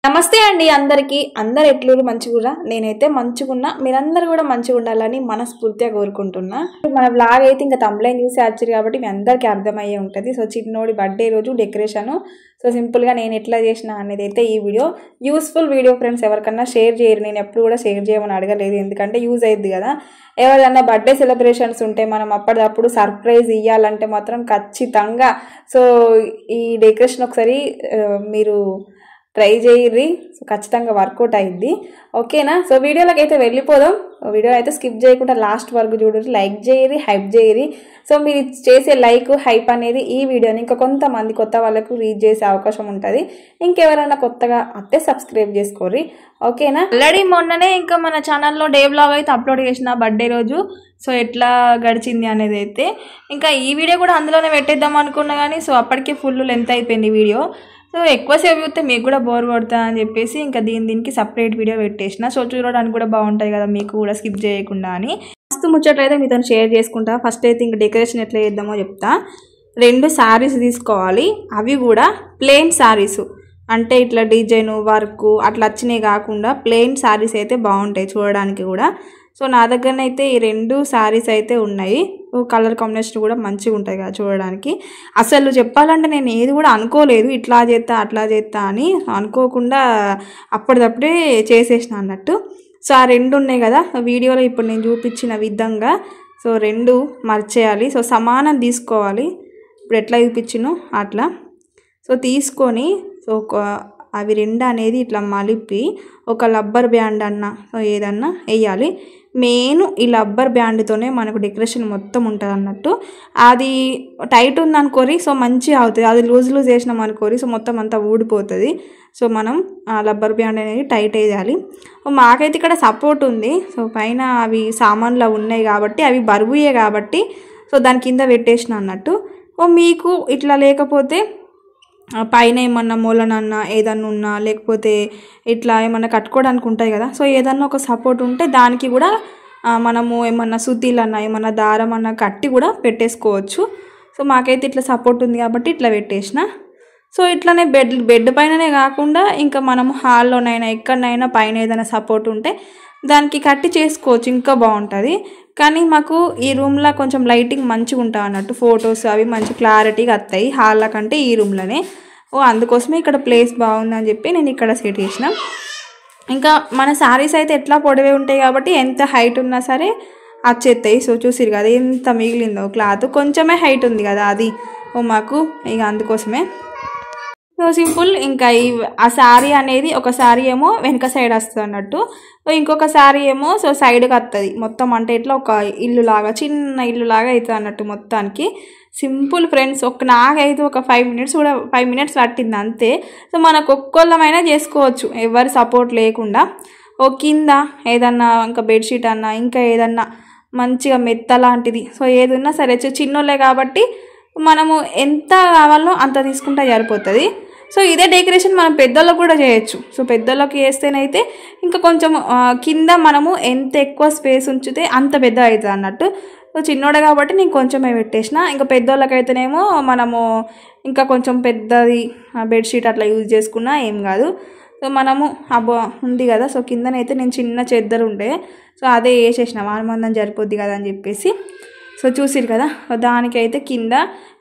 నమస్తే అండి అందరికీ. అందరు ఎట్లూరు మంచిగురా? నేనైతే మంచిగున్నా. మీరందరూ కూడా మంచిగా ఉండాలని మనస్ఫూర్తిగా కోరుకుంటున్నా. మన బ్లాగ్ అయితే ఇంకా తమ్లైన్ చూసి వచ్చారు కాబట్టి మీ అందరికీ అర్థమయ్యే ఉంటుంది. సో చిన్నోడి బర్త్డే రోజు డెకరేషన్ సో సింపుల్గా నేను ఎట్లా చేసిన అనేది అయితే ఈ వీడియో యూస్ఫుల్ వీడియో ఫ్రెండ్స్. ఎవరికన్నా షేర్ చేయరు, నేను ఎప్పుడు కూడా షేర్ చేయమని అడగలేదు, ఎందుకంటే యూజ్ అయ్యిద్ది కదా. ఎవరైనా బర్త్డే సెలబ్రేషన్స్ ఉంటే మనం అప్పటిదప్పుడు సర్ప్రైజ్ ఇవ్వాలంటే మాత్రం ఖచ్చితంగా సో ఈ డెకరేషన్ ఒకసారి మీరు ట్రై చేయర్రి. సో ఖచ్చితంగా వర్కౌట్ అయ్యిద్ది, ఓకేనా. సో వీడియోలోకి అయితే వెళ్ళిపోదాం. వీడియో అయితే స్కిప్ చేయకుండా లాస్ట్ వరకు చూడండి, లైక్ చేయరి, హైప్ చేయరి. సో మీరు చేసే లైక్ హైప్ అనేది ఈ వీడియోని ఇంకా కొంతమంది కొత్త వాళ్ళకు రీచ్ చేసే అవకాశం ఉంటుంది. ఇంకెవరైనా కొత్తగా అత్తే సబ్స్క్రైబ్ చేసుకోర్రి, ఓకేనా. ఆల్రెడీ మొన్ననే ఇంకా మన ఛానల్లో డే బ్లాగ్ అయితే అప్లోడ్ చేసిన బర్త్డే రోజు. సో ఎట్లా గడిచింది అనేది అయితే ఇంకా ఈ వీడియో కూడా అందులోనే పెట్టేద్దాం అనుకున్నా కానీ సో అప్పటికే ఫుల్ లెంత్ అయిపోయింది వీడియో. సో ఎక్కువసేపు చూస్తే మీకు కూడా బోర్ కొడతా అని చెప్పేసి ఇంకా దీనికి సపరేట్ వీడియో పెట్టేసిన. సో చూడడానికి కూడా బాగుంటుంది కదా మీకు కూడా స్కిప్ చేయకుండా అని. మస్తు ముచ్చట్లయితే మీతో షేర్ చేసుకుంటా. ఫస్ట్ అయితే ఇంకా డెకరేషన్ ఎట్లా చేద్దామో చెప్తా. 2 శారీస్ తీసుకోవాలి, అవి కూడా ప్లెయిన్ శారీస్, అంటే ఇట్లా డిజైన్ వర్క్ అట్లా వచ్చినాయి కాకుండా ప్లెయిన్ శారీస్ అయితే బాగుంటాయి చూడడానికి కూడా. సో నా దగ్గరనైతే ఈ 2 శారీస్ అయితే ఉన్నాయి. కలర్ కాంబినేషన్ కూడా మంచిగా ఉంటుంది కదా చూడడానికి. అసలు చెప్పాలంటే నేను ఏది కూడా అనుకోలేదు ఇట్లా చేస్తా అట్లా చేస్తా అని, అనుకోకుండా అప్పటిదప్పుడే చేసేసిన అన్నట్టు. సో ఆ 2 ఉన్నాయి కదా వీడియోలో ఇప్పుడు నేను చూపించిన విధంగా. సో 2 మర్చేయాలి. సో సమానం తీసుకోవాలి, ఇప్పుడు ఎట్లా చూపించినో అట్లా. సో తీసుకొని సో అవి 2 అనేది ఇట్లా మలిపి ఒక రబ్బర్ బ్యాండ్ అన్న ఏదన్నా వేయాలి. మెయిన్ ఈ రబ్బర్ బ్యాండ్తోనే మనకు డెకరేషన్ మొత్తం ఉంటుంది అన్నట్టు. అది టైట్ ఉందనుకోరి సో మంచిగా అవుతుంది, అది లూజ్ చేసినాం అనుకోరి సో మొత్తం అంతా ఊడిపోతుంది. సో మనం ఆ రబ్బర్ బ్యాండ్ అనేది టైట్ వేయాలి. మాకైతే ఇక్కడ సపోర్ట్ ఉంది, సో పైన అవి సామాన్లు ఉన్నాయి కాబట్టి అవి బరువుయే కాబట్టి సో దాని కింద పెట్టేసిన అన్నట్టు. మీకు ఇట్లా లేకపోతే పైన ఏమన్నా మూలనన్నా ఏదన్నా ఉన్నా లేకపోతే ఇట్లా ఏమన్నా కట్టుకోవడానికి ఉంటాయి కదా, సో ఏదన్నా ఒక సపోర్ట్ ఉంటే దానికి కూడా మనము ఏమన్నా సుతీలన్నా ఏమన్నా దారం అన్నా కట్టి కూడా పెట్టేసుకోవచ్చు. సో మాకైతే ఇట్లా సపోర్ట్ ఉంది కాబట్టి ఇట్లా పెట్టేసిన. సో ఇట్లానే బెడ్ పైననే కాకుండా ఇంకా మనము హాల్లోనైనా ఎక్కడనైనా పైన ఏదైనా సపోర్ట్ ఉంటే దానికి కట్టి చేసుకోవచ్చు, ఇంకా బాగుంటుంది. కానీ మాకు ఈ రూమ్లో కొంచెం లైటింగ్ మంచిగా ఉంటుంది అన్నట్టు, ఫొటోస్ అవి మంచి క్లారిటీగా వస్తాయి హాల్ల కంటే ఈ రూమ్లోనే. అందుకోసమే ఇక్కడ ప్లేస్ బాగుందని చెప్పి నేను ఇక్కడ సెట్ చేసిన. ఇంకా మన శారీస్ అయితే ఎట్లా పొడవే ఉంటాయి కాబట్టి ఎంత హైట్ ఉన్నా సరే వచ్చేస్తాయి. సో చూసిరు కదా ఎంత మిగిలిందో క్లాత్, కొంచెమే హైట్ ఉంది కదా అది మాకు, ఇక అందుకోసమే. So simple. ఇంకా ఆ శారీ అనేది ఒక శారీ ఏమో వెనక సైడ్ వస్తుంది అన్నట్టు, ఇంకొక శారీ ఏమో సో సైడ్కి వస్తుంది మొత్తం, అంటే ఇట్లా ఒక ఇల్లు లాగా చిన్న ఇల్లు లాగా అవుతుంది అన్నట్టు మొత్తానికి. Simple friends. నాకైతే ఒక 5 మినిట్స్ పట్టింది అంతే. సో మనకు ఒక్కొల్లమైనా చేసుకోవచ్చు ఎవరి సపోర్ట్ లేకుండా. కింద ఏదన్నా ఇంకా బెడ్షీట్ అన్నా ఇంకా ఏదన్నా మంచిగా మెత్త లాంటిది సో ఏది ఉన్నా సరే, చిన్నోళ్ళే కాబట్టి మనము ఎంత కావాలో అంత తీసుకుంటే సరిపోతుంది. సో ఇదే డెకరేషన్ మనం పెద్దోళ్ళకి కూడా చేయొచ్చు. సో పెద్దోళ్ళకి చేస్తేనైతే ఇంకా కొంచెం కింద మనము ఎంత ఎక్కువ స్పేస్ ఉంచితే అంత పెద్ద అవుతుంది అన్నట్టు. సో చిన్నోడే కాబట్టి నేను కొంచెమే పెట్టేసిన. ఇంకా పెద్దోళ్ళకైతేనేమో మనము ఇంకా కొంచెం పెద్దది బెడ్షీట్ అట్లా యూజ్ చేసుకున్నా ఏం కాదు. సో మనము ఉంది కదా, సో కిందనైతే నేను చిన్న చెద్దరు ఉండే సో అదే వేసేసిన, వానమందం సరిపోద్ది కదా అని చెప్పేసి. సో చూసిరు కదా దానికైతే కింద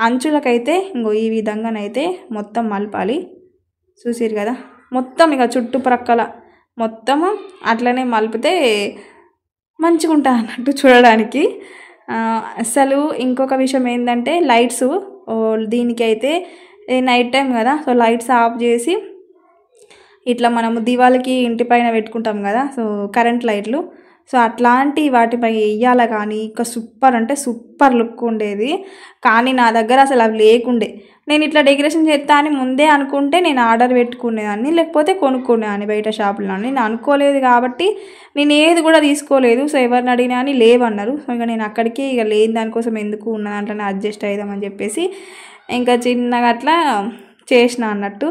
అంచులకైతే ఇంకో ఈ విధంగానైతే మొత్తం మలపాలి. చూసిరు కదా మొత్తం ఇక చుట్టుప్రక్కల మొత్తము అట్లనే మలిపితే మంచిగా ఉంటుంది అన్నట్టు చూడడానికి. అసలు ఇంకొక విషయం ఏంటంటే లైట్స్, దీనికైతే నైట్ టైం కదా సో లైట్స్ ఆఫ్ చేసి ఇట్లా మనము దివాళికి ఇంటి పైన పెట్టుకుంటాం కదా సో కరెంట్ లైట్లు, సో అట్లాంటి వాటిపై వేయాలి. కానీ ఇంకా సూపర్ అంటే సూపర్ లుక్ ఉండేది. కానీ నా దగ్గర అసలు అవి లేకుండే. నేను ఇట్లా డెకరేషన్ చేస్తా అని ముందే అనుకుంటే నేను ఆర్డర్ పెట్టుకునేదాన్ని, లేకపోతే కొనుక్కునేదాన్ని బయట షాపులో. నేను అనుకోలేదు కాబట్టి నేను ఏది కూడా తీసుకోలేదు. సో ఎవరిని అడిగినా అని లేవన్నారు. సో ఇక నేను అక్కడికి ఇక లేని దానికోసం ఎందుకు ఉన్న దాంట్లోనే అడ్జస్ట్ అవుదామని చెప్పేసి ఇంకా చిన్నగా అట్లా చేసిన అన్నట్టు.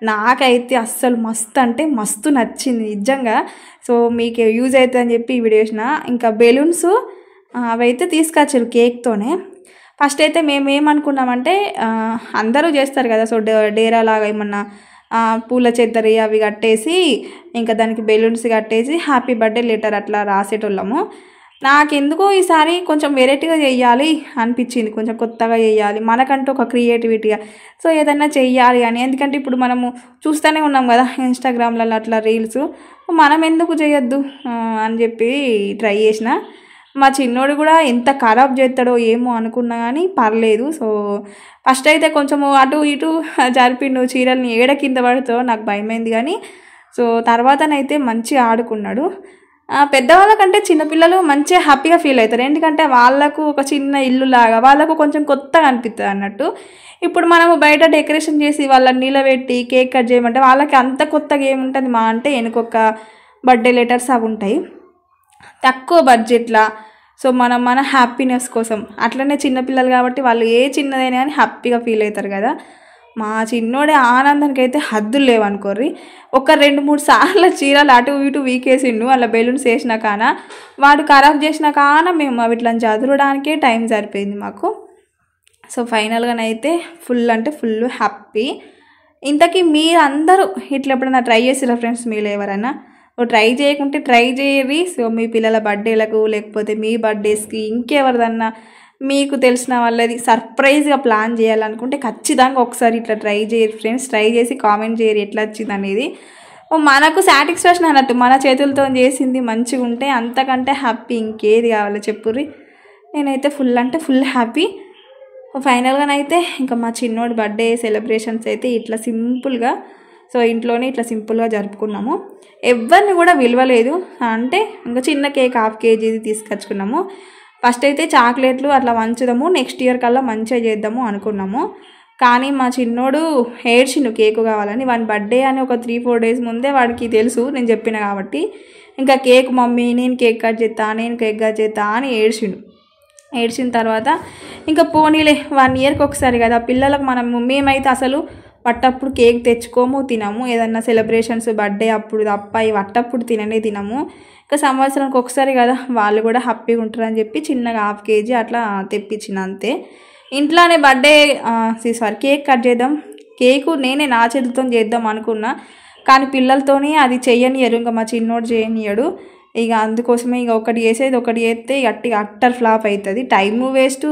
నాకైతే అస్సలు మస్తు అంటే మస్తు నచ్చింది నిజంగా. సో మీకు యూజ్ అవుతుంది అని చెప్పి ఈ వీడియో చేసిన. ఇంకా బెలూన్స్ అవైతే తీసుకొచ్చారు కేక్తోనే. ఫస్ట్ అయితే మేము ఏమనుకున్నామంటే అందరూ చేస్తారు కదా సో డేరా లాగా ఏమన్నా పూల చెద్దరి అవి కట్టేసి ఇంకా దానికి బెలూన్స్ కట్టేసి హ్యాపీ బర్త్డే లెటర్ అట్లా రాసేటోళ్ళము. నాకెందుకో ఈసారి కొంచెం వెరైటీగా చేయాలి అనిపించింది, కొంచెం కొత్తగా చేయాలి మనకంటూ ఒక క్రియేటివిటీగా. సో ఏదైనా చెయ్యాలి అని, ఎందుకంటే ఇప్పుడు మనము చూస్తూనే ఉన్నాం కదా ఇన్స్టాగ్రామ్లలో అట్లా రీల్స్, మనం ఎందుకు చేయొద్దు అని చెప్పి ట్రై చేసిన. మా చిన్నోడు కూడా ఎంత ఖరాబ్ చేస్తాడో ఏమో అనుకున్నా కానీ పర్లేదు. సో ఫస్ట్ అయితే కొంచెము అటు ఇటు జరిపిండు, చీరల్ని ఏడ కింద పడుతో నాకు భయమైంది కానీ సో తర్వాతనైతే మంచిగా ఆడుకున్నాడు. పెద్దవాళ్ళకంటే చిన్నపిల్లలు మంచిగా హ్యాపీగా ఫీల్ అవుతారు, ఎందుకంటే వాళ్ళకు ఒక చిన్న ఇల్లు లాగా వాళ్ళకు కొంచెం కొత్తగా అనిపిస్తుంది అన్నట్టు. ఇప్పుడు మనము బయట డెకరేషన్ చేసి వాళ్ళని నిలబెట్టి కేక్ కట్ చేయమంటే వాళ్ళకి అంత కొత్తగా ఏముంటుంది, మా అంటే వెనుకొక బర్త్డే లెటర్స్ అవి ఉంటాయి తక్కువ బడ్జెట్లా. సో మన హ్యాపీనెస్ కోసం అట్లనే చిన్నపిల్లలు కాబట్టి వాళ్ళు ఏ చిన్నదైనా కానీ హ్యాపీగా ఫీల్ అవుతారు కదా. మా చిన్నోడే ఆనందానికి అయితే హద్దులు లేవనుకోర్రి. ఒక 2-3 సార్లు చీరలు అటు ఇటు వీకేసిండు అలా బెలూన్స్ వేసిన కాన, వాడు ఖరాబ్ చేసిన కాన మేము వీటిని చదురడానికే టైం సరిపోయింది మాకు. సో ఫైనల్గానైతే ఫుల్ అంటే ఫుల్ హ్యాపీ. ఇంతకీ మీరందరూ ఇట్లా ఎప్పుడైనా ట్రై చేసిరా ఫ్రెండ్స్? మీరు ఎవరైనా ట్రై చేయకుంటే ట్రై చేయరి. సో మీ పిల్లల బర్త్డేలకు లేకపోతే మీ బర్త్డేస్కి ఇంకెవరిదన్నా మీకు తెలిసిన వాళ్ళది సర్ప్రైజ్గా ప్లాన్ చేయాలనుకుంటే ఖచ్చితంగా ఒకసారి ఇట్లా ట్రై చేయరు ఫ్రెండ్స్. ట్రై చేసి కామెంట్ చేయరు ఎట్లా వచ్చింది అనేది. మనకు సాటిస్ఫాక్షన్ అన్నట్టు, మన చేతులతో చేసింది మంచిగా ఉంటే అంతకంటే హ్యాపీ ఇంకేది కావాలో చెప్పుర్రి. నేనైతే ఫుల్ అంటే ఫుల్ హ్యాపీ. ఫైనల్గానైతే ఇంకా మా చిన్నోడి బర్త్డే సెలబ్రేషన్స్ అయితే ఇట్లా సింపుల్గా, సో ఇంట్లోనే ఇట్లా సింపుల్గా జరుపుకున్నాము. ఎవరిని కూడా విలువలేదు, అంటే ఇంకా చిన్న కేక్ 1/2 kg తీసుకొచ్చుకున్నాము. ఫస్ట్ అయితే చాక్లెట్లు అట్లా వంచుదాము, నెక్స్ట్ ఇయర్ కల్లా మంచిగా చేద్దాము అనుకున్నాము. కానీ మా చిన్నోడు ఏడ్చిండు కేకు కావాలని. వాడి బర్త్డే అని ఒక 3-4 days ముందే వాడికి తెలుసు నేను చెప్పిన కాబట్టి, ఇంకా కేక్ మమ్మీ నేను కేక్ కట్ చేస్తా అని ఏడ్చిన తర్వాత ఇంకా పోనీలే 1 yearకి ఒకసారి కదా పిల్లలకు. మేమైతే అసలు వట్టప్పుడు కేక్ తెచ్చుకోము, తినము. ఏదన్నా సెలబ్రేషన్స్ బర్త్డే అప్పుడు తప్ప వట్టప్పుడు తినము. ఇంకా సంవత్సరానికి ఒకసారి కదా వాళ్ళు కూడా హ్యాపీగా ఉంటారని చెప్పి చిన్నగా 1/2 kg అట్లా తెప్పించిన అంతే. ఇంట్లోనే బర్త్డే కేక్ కట్ చేద్దాం, కేకు నేనే నా చేతితో చేద్దాం అనుకున్నా, కానీ పిల్లలతోనే అది చెయ్యనియరు, ఇంకా మా చిన్నోడు చేయనియడు. ఇక అందుకోసమే ఇక ఒకటి చేస్తే గట్టిగా అట్టర్ ఫ్లాప్ అవుతుంది, టైము వేస్ట్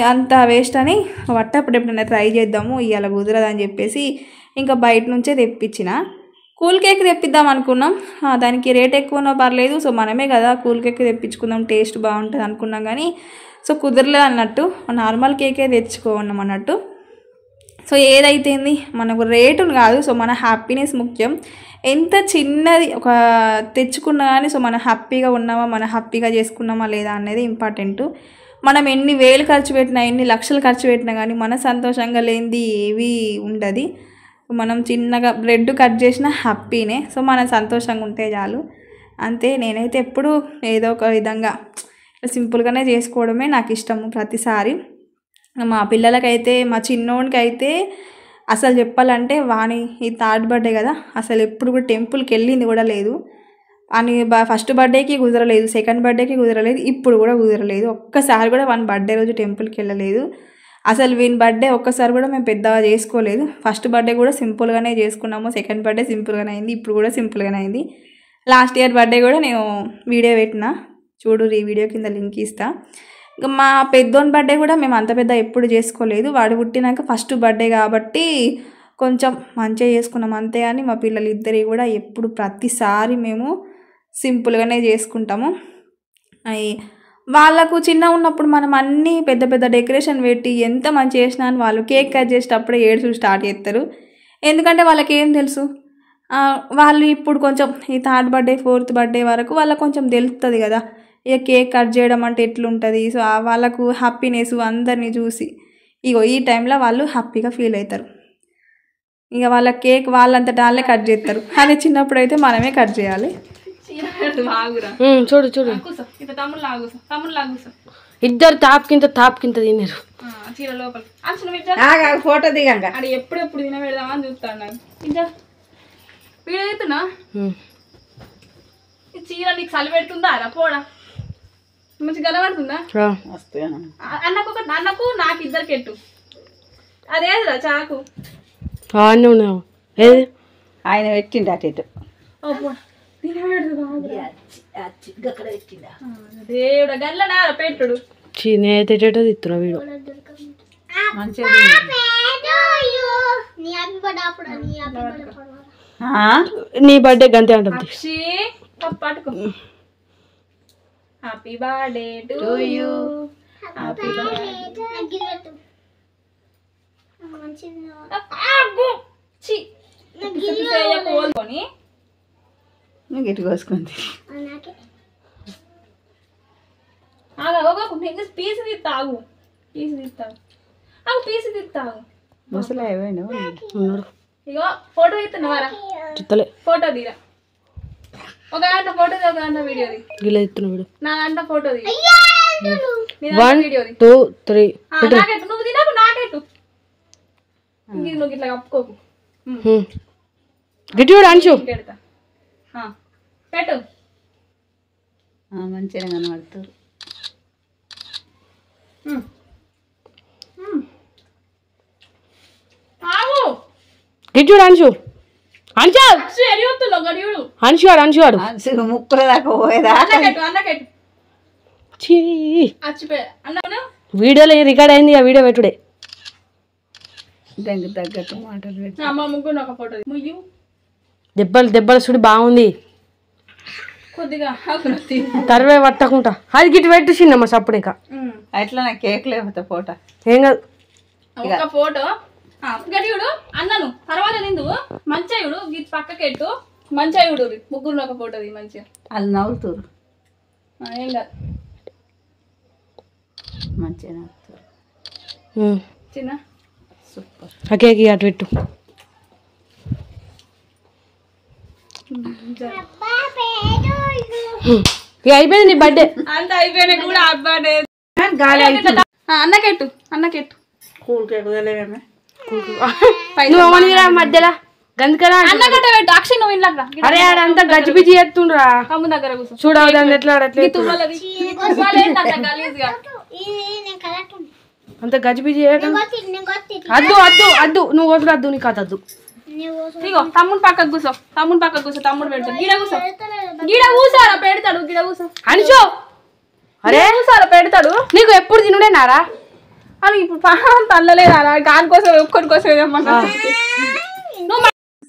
అంత వేస్ట్ అని వట్టప్పుడు ఎప్పుడైనా ట్రై చేద్దాము, ఇవాళ కుదరదని చెప్పేసి ఇంకా బయట నుంచే తెప్పించిన. కూల్ కేక్ తెప్పిద్దాం అనుకున్నాం, దానికి రేట్ ఎక్కువనో పర్లేదు, సో మనమే కదా కూల్ కేక్ తెప్పించుకుందాం టేస్ట్ బాగుంటుంది అనుకున్నాం కానీ సో కుదరలేదు అన్నట్టు. నార్మల్ కేకే తెచ్చుకున్నాం అన్నట్టు. సో ఏదైతేంది మనకు రేటును కాదు, సో మన హ్యాపీనెస్ ముఖ్యం. ఎంత చిన్నది ఒక తెచ్చుకున్నా కానీ సో మనం హ్యాపీగా ఉన్నామా, మనం హ్యాపీగా చేసుకున్నామా లేదా అనేది ఇంపార్టెంట్. మనం ఎన్ని వేలు ఖర్చు పెట్టినా, ఎన్ని లక్షలు ఖర్చు పెట్టినా కానీ మన సంతోషంగా లేనిది ఏవి ఉండదు. మనం చిన్నగా బ్రెడ్ కట్ చేసినా హ్యాపీనే. సో మనం సంతోషంగా ఉంటే చాలు అంతే. నేనైతే ఎప్పుడు ఏదో ఒక విధంగా సింపుల్గానే చేసుకోవడమే నాకు ఇష్టము ప్రతిసారి. మా పిల్లలకైతే, మా చిన్నోడికి అయితే అసలు చెప్పాలంటే వాని ఈ 3rd birthday కదా, అసలు ఎప్పుడు కూడా టెంపుల్కి వెళ్ళింది కూడా లేదు. అని ఫస్ట్ బర్త్డేకి కుదరలేదు, సెకండ్ బర్త్డేకి కుదరలేదు, ఇప్పుడు కూడా కుదరలేదు. ఒక్కసారి కూడా వాని బర్త్డే రోజు టెంపుల్కి వెళ్ళలేదు. అసలు వీని బర్త్డే ఒక్కసారి కూడా మేము పెద్దగా చేసుకోలేదు. ఫస్ట్ బర్త్డే కూడా సింపుల్గానే చేసుకున్నాము, సెకండ్ బర్త్డే సింపుల్గానే అయింది, ఇప్పుడు కూడా సింపుల్గానే అయింది. లాస్ట్ ఇయర్ బర్త్డే కూడా నేను వీడియో పెట్టిన, చూడు ఈ వీడియో కింద లింక్ ఇస్తా. ఇంకా మా పెద్దోని బర్త్డే కూడా మేము అంత పెద్ద ఎప్పుడు చేసుకోలేదు, వాడు పుట్టినాక ఫస్ట్ బర్త్డే కాబట్టి కొంచెం మంచిగా చేసుకున్నాం అంతే. కానీ మా పిల్లలు ఇద్దరి కూడా ఎప్పుడు ప్రతిసారి మేము సింపుల్గానే చేసుకుంటాము. వాళ్ళకు చిన్న ఉన్నప్పుడు మనం అన్నీ పెద్ద పెద్ద డెకరేషన్ పెట్టి ఎంత మంచి చేసినా అని వాళ్ళు కేక్ కట్ చేసేటప్పుడే ఏడుచుడు స్టార్ట్ చేస్తారు. ఎందుకంటే వాళ్ళకి ఏం తెలుసు, వాళ్ళు ఇప్పుడు కొంచెం ఈ 3rd birthday 4th birthday వరకు వాళ్ళకు కొంచెం తెలుస్తుంది కదా ఇక కేక్ కట్ చేయడం అంటే ఎట్లుంటుంది. సో వాళ్ళకు హ్యాపీనెస్ అందరినీ చూసి ఈ టైంలో వాళ్ళు హ్యాపీగా ఫీల్ అవుతారు. ఇక వాళ్ళ కేక్ వాళ్ళంతటా వాళ్ళే కట్ చేస్తారు, అదే చిన్నప్పుడు అయితే మనమే కట్ చేయాలి. చూడు ఇద్దరు తాప్ కింద తిన్నారు. ఫోటో దిగంగా అది ఎప్పుడెప్పుడు తిన పెడదామని చూస్తాను. వీడియో అవుతున్నా చీర నీకు చలి పెడుతుందా రా పోడా, మంచి గలబడుతుందా అన్నకు నాకు ఇద్దరికి ఎట్టు అదేదిరా చాకు ఏది ఆయన పెట్టిండు అటు ఇటు దేవుడు గల్లనా పెట్టుడు నేతేటో తిత్తున్నా వీడు మంచిగా నీ బర్త్డే గంతే అంటుంది పట్టుకో happy birthday to you happy కోలుకొని నువ్వు ఇటు కోసుకుంది పీసు తీస్తావు పీసు తీస్తావు పీసు తీస్తావు ముసలి అయిపోయినా ఇగో ఫోటో తీస్తున్నావారా చిత్తలే ఫోటో తీరా ఒక గంట ఫోటో ఒక గంట వీడియో గిల్ల తిత్తున్నా వీడు నా గంట ఫోటో తీ 1 2 3 నాకెట్టు నువ్వు తినకు నాకెట్టు ఇంక నువ్వు ఇట్లా కప్పుకోకు గిట్టి కూడా అంచు పెడతా పెట్టు మంచిగా కనబడుతుంది గిట్టుడు అంచు అంచా గడియుడు అంచువాడు అంచువాడు ముక్కుల దాకా పోయేదా అన్నకెట్టు చీ అన్న వీడియోలో రికార్డ్ అయింది ఆ వీడియో పెట్టుడే దానికి తగ్గట్టు మాటలు పెట్టి అమ్మ ముగ్గురు ఒక ఫోటో ముయ్యు దెబ్బలు సుడి బాగుంది కొద్దిగా తర్వే పట్టకుంటా అది గిట్టు పెట్టు చిన్నమ్మ సప్పుడు ఇంకా అట్లా నా కేక్ లేకపోతే పూట ఏం కాదు ఒక ఫోటో గడియుడు అన్నను తర్వాత నిందు మంచియుడు గీత పక్కకెట్టు మంచియుడు ముగ్గురు ఒక ఫోటో మంచిగా వాళ్ళు నవ్వుతారు ఏం కాదు మంచిగా నవ్వుతారు చిన్న సూపర్ ఓకే అటు పెట్టు ఇక అయిపోయింది నీ బర్త్డే అంత అయిపోయినా కూడా అబ్బాడే అన్నకెట్టు అన్నకెట్టు కూల్ కేక్ తెలియమే నువ్వు అమ్మనిరా మధ్యలో గందుకరా అన్నగడ్డ పెట్టు అక్షయ్ నువ్వు ఇంట్లో అరే అదంతా గజిబిజి చేస్తుండ్రా కమ్ము దగ్గర కూర్చో చూడవు దాన్ని ఎట్లా అంత గజిబిజి చేయడం అద్దు అద్దు అద్దు నువ్వు వదిలి అద్దు నీకు అద్దు ఇగో తమ్ముడు పక్కకు కూర్చో తమ్ముడు పెడతాడు గిడ కూసారా పెడతాడు గిడ కూసో అనుచో అరే కూసారా పెడతాడు నీకు ఎప్పుడు తినుడేనారా అని ఇప్పుడు తల్లలేదా దాని కోసం ఒక్కరి కోసం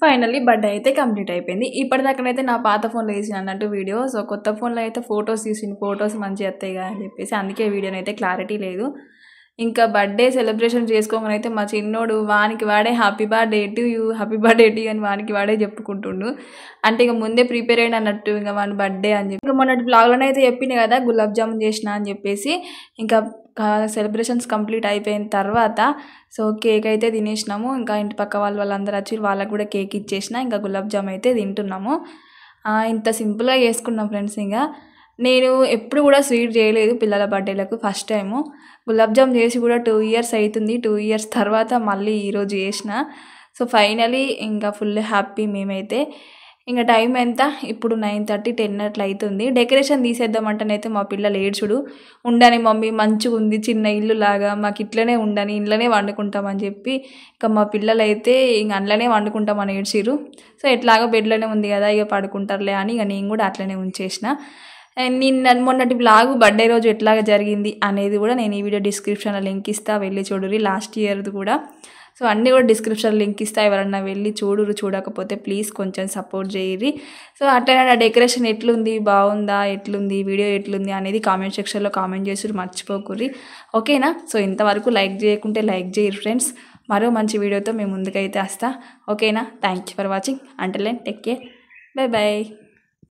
ఫైనల్లీ బర్త్డే అయితే కంప్లీట్ అయిపోయింది. ఇప్పటిదాకానైతే నా పాత ఫోన్లో వేసిన అన్నట్టు వీడియో. సో కొత్త ఫోన్లో అయితే ఫొటోస్ తీసిన ఫొటోస్ మంచిగా వస్తాయి కదా అని చెప్పేసి అందుకే వీడియోని అయితే క్లారిటీ లేదు. ఇంకా బర్త్డే సెలబ్రేషన్ చేసుకోగానే అయితే మా చిన్నోడు వానికి వాడే హ్యాపీ బర్త్డే టు యూ అని వానికి వాడే చెప్పుకుంటుండు. అంటే ఇక ముందే ప్రిపేర్ అయిన అన్నట్టు ఇంకా వాని బర్త్డే అని చెప్పి ఇంకా మొన్నటి బ్లాగ్లోనే అయితే చెప్పింది కదా గులాబ్ జామున్ చేసిన అని చెప్పేసి. ఇంకా సెలబ్రేషన్స్ కంప్లీట్ అయిపోయిన తర్వాత సో కేక్ అయితే తినేసినాము. ఇంకా ఇంటి పక్క వాళ్ళందరూ వచ్చి వాళ్ళకు కూడా కేక్ ఇచ్చేసిన. ఇంకా గులాబ్ జామ్ అయితే తింటున్నాము. ఇంత సింపుల్గా చేసుకున్నాం ఫ్రెండ్స్. ఇంకా నేను ఎప్పుడు కూడా స్వీట్ చేయలేదు పిల్లల బర్త్డేలకు, ఫస్ట్ టైము. గులాబ్ జామ్ చేసి కూడా 2 years అవుతుంది. 2 years తర్వాత మళ్ళీ ఈరోజు చేసిన. సో ఫైనలీ ఇంకా ఫుల్ హ్యాపీ మేమైతే. ఇంకా టైం ఎంత ఇప్పుడు 9:30 10 అట్లా అవుతుంది. డెకరేషన్ తీసేద్దామంటేనైతే మా పిల్లలు ఏడ్చుడు ఉండని మమ్మీ మంచిగా ఉంది చిన్న ఇల్లు లాగా మాకు ఇట్లనే ఉండని ఇంట్లోనే వండుకుంటామని చెప్పి ఇంకా మా పిల్లలు అయితే ఇంక అందులోనే వండుకుంటామని ఏడ్చిరు. సో ఎట్లాగో బెడ్లోనే ఉంది కదా ఇక పడుకుంటారులే అని ఇక నేను కూడా అట్లనే ఉంచేసిన. నిన్న మొన్నటి బ్లాగు బర్త్డే రోజు ఎట్లాగా జరిగింది అనేది కూడా నేను ఈ వీడియో డిస్క్రిప్షన్లో లింక్ ఇస్తా, వెళ్ళి చూడురి. లాస్ట్ ఇయర్ది కూడా సో అన్నీ కూడా డిస్క్రిప్షన్లో లింక్ ఇస్తా, ఎవరన్నా వెళ్ళి చూడకపోతే ప్లీజ్ కొంచెం సపోర్ట్ చేయరి. సో అట్లనే నా డెకరేషన్ ఎట్లుంది, బాగుందా, ఎట్లుంది, వీడియో ఎట్లుంది అనేది కామెంట్ సెక్షన్లో కామెంట్ చేసి మర్చిపోకుర్రి, ఓకేనా. సో ఇంతవరకు లైక్ చేయకుంటే లైక్ చేయరు ఫ్రెండ్స్. మరో మంచి వీడియోతో మేము ముందుకైతే వస్తా, ఓకేనా. Thank you for watching. Until then take care, bye bye.